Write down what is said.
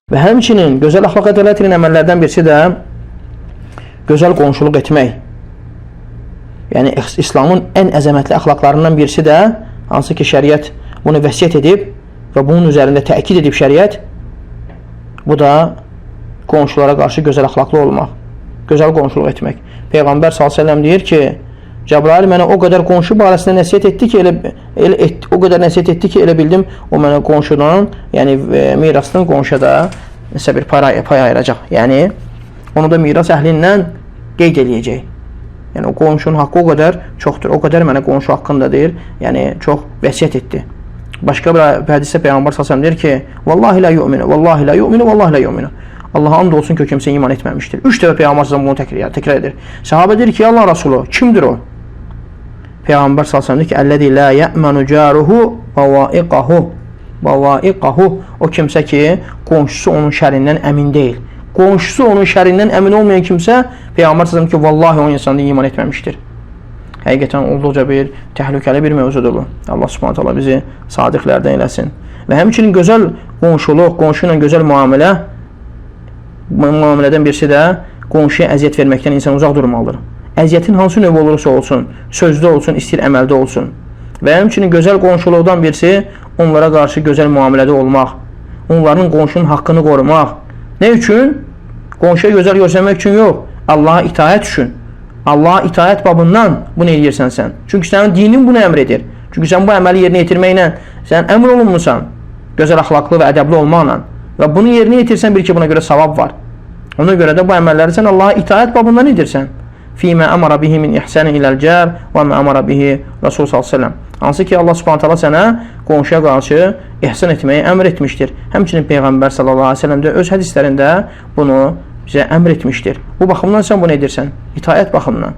Və həmçinin gözəl əxlaq ədalət ilə əməllərdən birisi də gözəl qonşuluq etmək. Yəni İslamın ən əzəmətli əxlaqlarından birisi də, hansı ki şəriət bunu vəsiyyət edib və bunun üzərində təkid edib şəriət, bu da qonşulara qarşı gözəl əxlaqlı olmaq, gözəl qonşuluq etmək. Peyğəmbər s.ə.v deyir ki, Cəbrail mənə o qədər qonşu barəsində nəsiyyət etdi ki, elə bildim o mənə qonşudan, yəni mirasdan qonşuya da nəsə bir pay ayıracaq. Yəni onu da miras əhlindən qeyd eləyəcək. Yəni o qonşunun haqqı o qədər çoxdur. O qədər mənə qonşu haqqında deyir, yəni çox vəsiyyət etdi. Başqa bir hədisdə Peyğəmbər s.ə.v deyir ki, vallahi la yu'minu, vallahi la yu'minu, vallahi la yu'minu. Allaha and olsun ki, o kimsə iman etməmişdir. 3 dəfə Peyğəmbər s.ə.v bunu təkrar edir. Səhabə deyir ki, Allah Rasulü, kimdir o? Peyğəmbər s.ə.v deyir ki, əlləzi la yə'mənu caruhu vavaiqahu. O kimsə ki, qonşusu onun şərindən əmin deyil. Qonşusu onun şərindən əmin olmayan kimsə, Peyğəmbər s.ə.v ki, vallahi o insanda iman etməmişdir. Həqiqətən olduqca bir təhlükəli bir mövzudur bu. Allah subhanət Allah bizi sadiqlərdən eləsin. Və həmçinin gözəl qonşuluq, qonşu ilə gözəl müamilədən birisi də qonşuya əziyyət verməkdən insan uzaq durmalıdır. Əziyyətin hansı növ olursa olsun, sözdə olsun, istir əməldə olsun. Və həmçinin gözəl qonşuluqdan birisi onlara qarşı gözəl müamilədə olmaq, onların qonşunun haqqını qorumaq. Nə üçün? Qonşuya gözəl görsənmək üçün yox, Allaha itaət üçün. Allaha itaət babından bunu edirsən sən. Çünki sənin dinin bunu əmr edir. Çünki sən bu əməli yerinə yetirməklə sən əmr olunmusan gözəl əxlaqlı və ədəbli olmaqla. Və bunu yerinə yetirsən bir ki, buna görə savab var. Ona görə də bu əməlləri sən Allaha itaət babından edirsən. Fīmə əmara bihi min ihsəni iləl cər və mə əmara bihi Rasul s.ə.v. Hansı ki, Allah subhanət hala sənə qonşuya qarşı ihsan etməyi əmr etmişdir. Həmçinin Peyğəmbər s.ə.v də öz hədislərində bunu bizə əmr etmişdir. Bu baxımdan sən bunu edirsən, itaət baxımından.